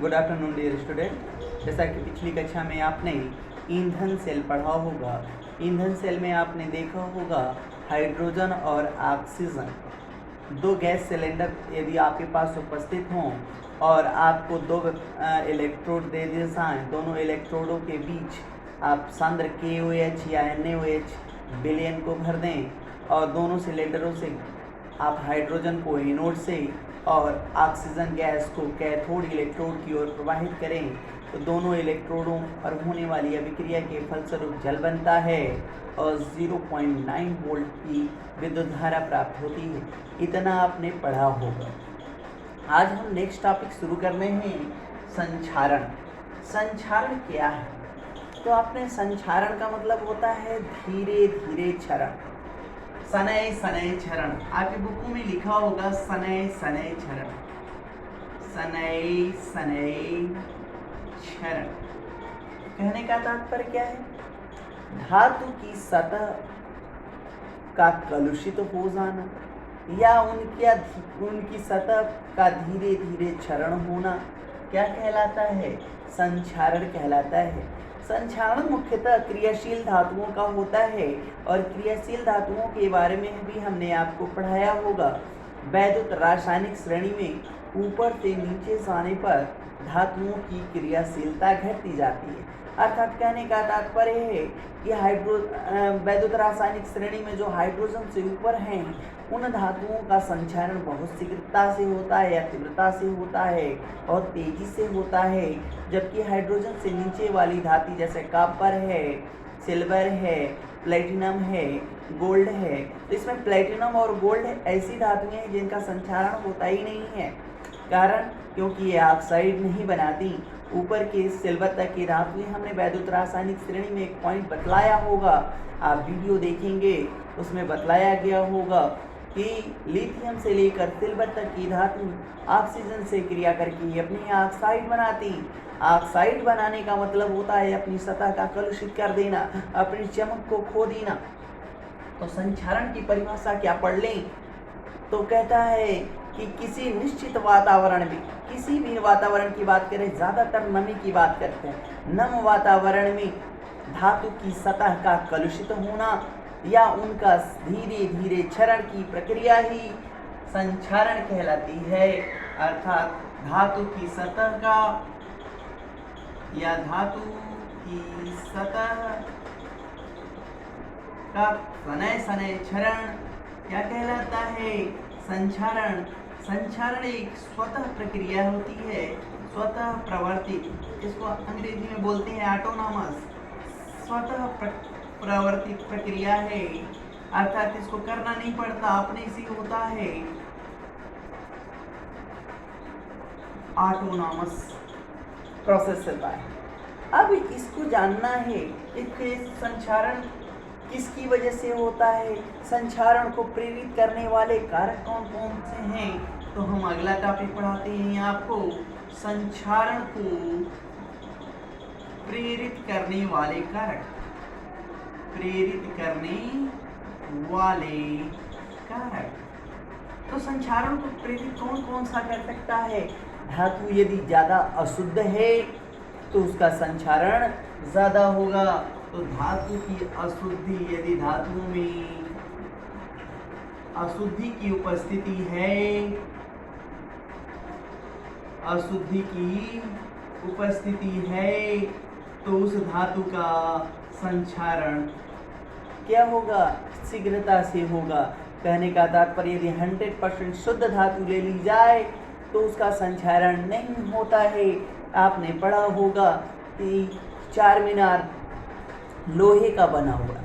Good afternoon dear student. जैसा कि पिछली कक्षा में आपने ईंधन सेल पढ़ा होगा, ईंधन सेल में आपने देखा होगा हाइड्रोजन और ऑक्सीजन दो गैस सिलेंडर यदि आपके पास उपस्थित हों और आपको दो इलेक्ट्रोड दे दिए जाएँ, दोनों इलेक्ट्रोडों के बीच आप सांद्र KOH या NaOH विलयन को भर दें और दोनों सिलेंडरों से आप हाइड्रोजन को एनोड से और ऑक्सीजन गैस को कैथोड इलेक्ट्रोड की ओर प्रवाहित करें तो दोनों इलेक्ट्रोडों पर होने वाली अभिक्रिया के फलस्वरूप जल बनता है और 0.9 वोल्ट की विद्युत धारा प्राप्त होती है। इतना आपने पढ़ा होगा। आज हम नेक्स्ट टॉपिक शुरू कर रहे हैं, संक्षारण। संक्षारण क्या है? तो आपने संक्षारण का मतलब होता है धीरे धीरे क्षरण, शनैः शनैः क्षरण। आपकी बुकों में लिखा होगा शनैः शनैः क्षरण, शनैः शनैः क्षरण। कहने का तात्पर्य क्या है? धातु की सतह का कलुषित हो जाना या उनकी सतह का धीरे धीरे क्षरण होना क्या कहलाता है? संक्षारण कहलाता है। संक्षारण मुख्यतः क्रियाशील धातुओं का होता है और क्रियाशील धातुओं के बारे में भी हमने आपको पढ़ाया होगा। वैद्युत रासायनिक श्रेणी में ऊपर से नीचे जाने पर धातुओं की क्रियाशीलता घटती जाती है। अर्थात कहने का तात्पर्य है कि वैद्युत रासायनिक श्रेणी में जो हाइड्रोजन से ऊपर हैं उन धातुओं का संक्षारण बहुत शीघ्रता से होता है या तीव्रता से होता है और तेजी से होता है, जबकि हाइड्रोजन से नीचे वाली धातु जैसे कॉपर है, सिल्वर है, प्लेटिनम है, गोल्ड है, तो इसमें प्लेटिनम और गोल्ड ऐसी धातुएं हैं जिनका संक्षारण होता ही नहीं है। कारण क्योंकि ये ऑक्साइड नहीं बनाती। ऊपर के सिल्वर तक की धातुएं हमने वैद्युत रासायनिक श्रेणी में एक पॉइंट बतलाया होगा, आप वीडियो देखेंगे उसमें बतलाया गया होगा कि लिथियम से लेकर सिल्वर तक की धातु ऑक्सीजन से क्रिया करके अपनी ऑक्साइड बनाती। ऑक्साइड बनाने का मतलब होता है अपनी सतह का कलुषित कर देना, अपनी चमक को खो देना। तो संक्षारण की परिभाषा क्या पढ़ लें तो कहता है कि किसी निश्चित वातावरण में, किसी भी वातावरण की बात करें, ज़्यादातर नमी की बात करते हैं, नम वातावरण में धातु की सतह का कलुषित होना या उनका धीरे धीरे क्षरण की प्रक्रिया ही संक्षारण कहलाती है। अर्थात धातु की सतह का या धातु की सतह का शनैः शनैः क्षरण क्या कहलाता है? संक्षारण। संक्षारण एक स्वतः प्रक्रिया होती है, स्वतः प्रवर्तित, इसको अंग्रेजी में बोलते हैं ऑटोनॉमस। स्वतः प्रवर्तित प्रक्रिया है, अर्थात इसको करना नहीं पड़ता, अपने से होता है। ऑटोनॉमस प्रोसेस होता है। अब इसको जानना है कि संक्षारण किसकी वजह से होता है, संक्षारण को प्रेरित करने वाले कारक कौन कौन से हैं। तो हम अगला टॉपिक पढ़ाते हैं आपको, संक्षारण को प्रेरित करने वाले कारक। प्रेरित करने वाले कारक। तो संक्षारण को प्रेरित कौन कौन सा कर सकता है? धातु यदि ज़्यादा अशुद्ध है तो उसका संक्षारण ज़्यादा होगा। तो धातु की अशुद्धि, यदि धातुओं में अशुद्धि की उपस्थिति है, अशुद्धि की उपस्थिति है तो उस धातु का संक्षारण क्या होगा? शीघ्रता से होगा। कहने का तात्पर्य यदि 100% शुद्ध धातु ले ली जाए तो उसका संक्षारण नहीं होता है। आपने पढ़ा होगा कि चार मीनार लोहे का बना हुआ,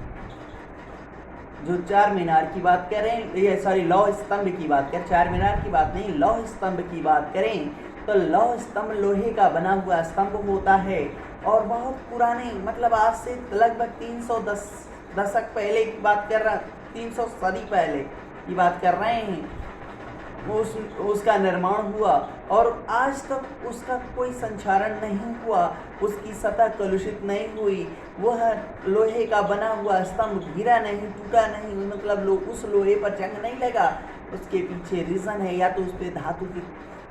जो चार मीनार की बात करें, ये लौह स्तंभ की बात करें, चार मीनार की बात नहीं, लौह स्तंभ की बात करें तो लौह स्तंभ लोहे का बना हुआ स्तंभ होता है और बहुत पुराने, मतलब आज से लगभग 310 दशक पहले की बात कर रहा, 300 सदी पहले की बात कर रहे हैं, उसका निर्माण हुआ और आज तक उसका कोई संक्षारण नहीं हुआ, उसकी सतह कलुषित नहीं हुई। वह लोहे का बना हुआ स्तंभ गिरा नहीं, टूटा नहीं, मतलब उस लोहे पर जंग नहीं लगा। उसके पीछे रीज़न है या तो उस पर धातु की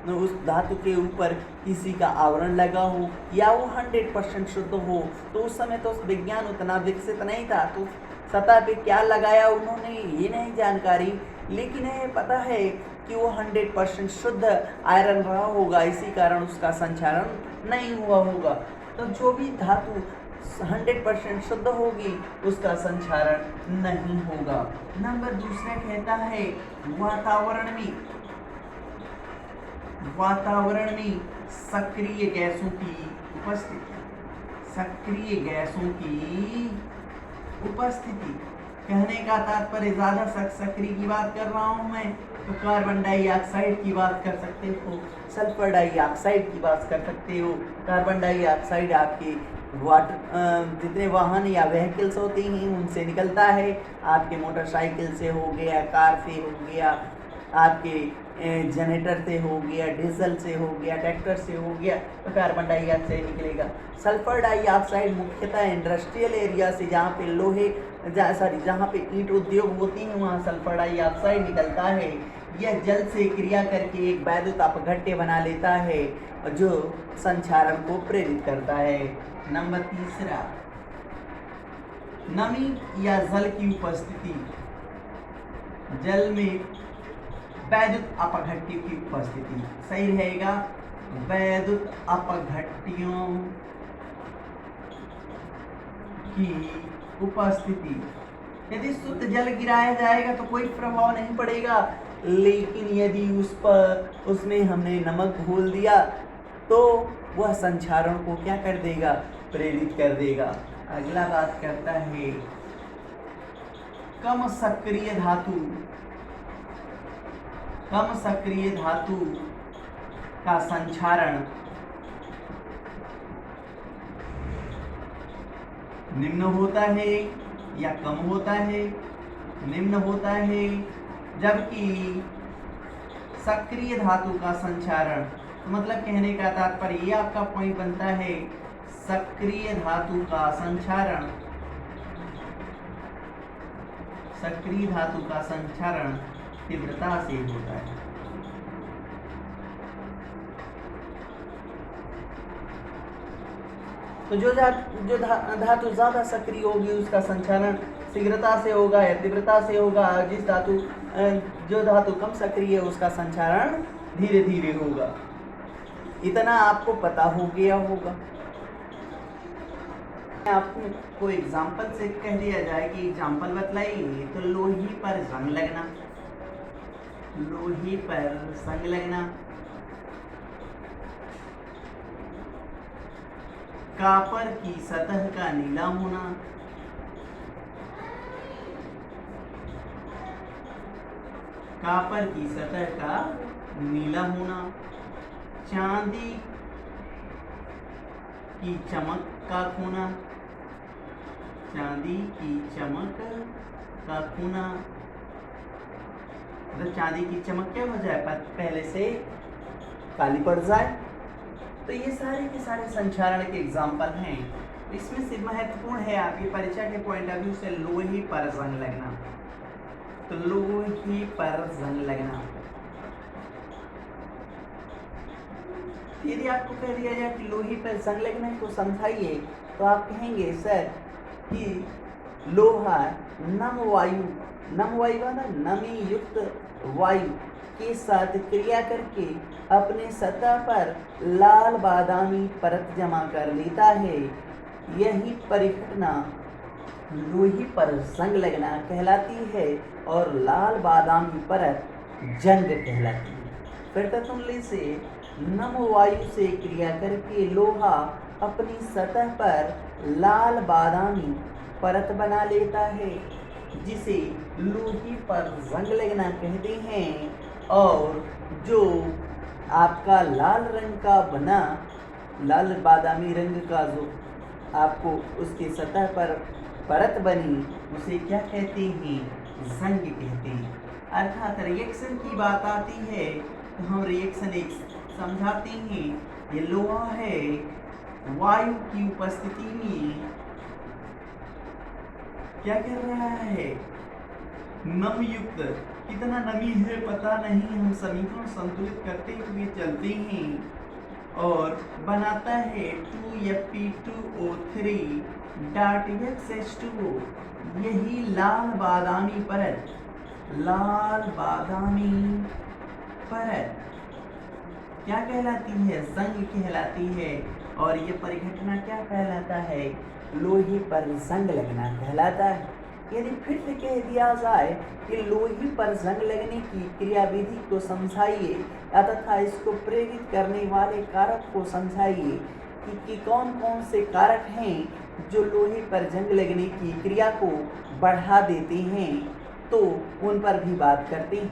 उस धातु के ऊपर किसी का आवरण लगा हो या वो 100% शुद्ध हो, तो उस समय तो विज्ञान उतना विकसित नहीं था, तो सतह पे क्या लगाया उन्होंने ये नहीं जानकारी, लेकिन ये पता है कि वो 100% शुद्ध आयरन रहा होगा, इसी कारण उसका संचारण नहीं हुआ होगा। तो जो भी धातु 100% शुद्ध होगी उसका संचारण नहीं होगा। नंबर दूसरा कहता है वातावरण में सक्रिय गैसों की उपस्थिति। सक्रिय गैसों की उपस्थिति कहने का तात्पर्य ज्यादा सक्रिय की बात कर रहा हूं मैं, तो कार्बन डाइऑक्साइड की बात कर सकते हो, सल्फर डाइऑक्साइड की बात कर सकते हो। कार्बन डाइऑक्साइड आपके जितने वाहन या व्हीकल्स होते हैं उनसे निकलता है, आपके मोटरसाइकिल से हो गया, कार से हो गया, आपके जनरेटर से हो गया, डीजल से हो गया, ट्रैक्टर से हो गया, तो कार्बन डाइऑक्साइड निकलेगा। सल्फर डाइऑक्साइड मुख्यतः इंडस्ट्रियल एरिया से, जहाँ पे ईंट उद्योग होती हैं वहाँ सल्फर डाइऑक्साइड निकलता है। यह जल से क्रिया करके एक वैद्युत अपघट्य बना लेता है जो संचारण को प्रेरित करता है। नंबर तीसरा, नमी या जल की उपस्थिति। जल में वैद्युत अपघट्यों की उपस्थिति सही रहेगा, वैद्युत अपघट्यों की उपस्थिति। यदि शुद्ध जल गिराया जाएगा तो कोई प्रभाव नहीं पड़ेगा, लेकिन यदि उसमें हमने नमक घोल दिया तो वह संचारण को क्या कर देगा, प्रेरित कर देगा। अगला बात करता है कम सक्रिय धातु का संचारण निम्न होता है या कम होता है। निम्न होता है, जबकि सक्रिय धातु का संचारण, मतलब कहने का तात्पर्य ये आपका पॉइंट बनता है, सक्रिय धातु का संचारण तीव्रता से होता है। तो जो धातु ज्यादा सक्रिय होगी उसका संचारण शीघ्रता से होगा या तीव्रता से होगा, जो धातु कम सक्रिय है उसका संचारण धीरे धीरे होगा। इतना आपको पता हो गया होगा। आपको एग्जाम्पल से कह दिया जाए कि एग्जाम्पल बतलाइए, तो लोहे पर जंग लगना, कॉपर की सतह का नीला होना, चांदी की चमक का खोना, मतलब चांदी की चमक क्या हो जाए, पहले से काली पड़ जाए। तो ये सारे के सारे संचारण के एग्जाम्पल हैं। इसमें से महत्वपूर्ण है आपकी परीक्षा के पॉइंट ऑफ व्यू से लोहे पर जंग लगना। तो लोहे पर जंग लगना, यदि आपको कह दिया जाए कि लोहे पर जंग लगना है तो समझाइए, तो आप कहेंगे सर कि लोहा नम वायु वाला नमी युक्त वायु के साथ क्रिया करके अपने सतह पर लाल बादामी परत जमा कर लेता है। यही परिघटना लोहे पर जंग लगना कहलाती है और लाल बादामी परत जंग कहलाती है। फिर ततुल्य से नम वायु से क्रिया करके लोहा अपनी सतह पर लाल बादामी परत बना लेता है, जिसे लोहे पर जंग लगना कहते हैं। और जो आपका लाल रंग का बना, लाल बादामी रंग का जो आपको उसके सतह पर परत बनी, उसे क्या कहते हैं, जंग कहते हैं। अर्थात रिएक्शन की बात आती है तो हम रिएक्शन एक समझाते हैं। ये लोहा है, वायु की उपस्थिति में क्या कर रहा है, नम युक्त, कितना नमी है पता नहीं, हम समीकरण संतुलित करते हुए चलते हैं और बनाता है 2Fe2O3 डॉट H2O। यही लाल बादामी परत, लाल बादामी परत क्या कहलाती है? जंग कहलाती है। और ये परिघटना क्या कहलाता है? लोहे पर जंग लगना कहलाता है। यदि फिर से कह दिया जाए कि लोहे पर जंग लगने की क्रियाविधि को समझाइए तथा इसको प्रेरित करने वाले कारक को समझाइए कि कौन कौन से कारक हैं जो लोहे पर जंग लगने की क्रिया को बढ़ा देते हैं, तो उन पर भी बात करते हैं।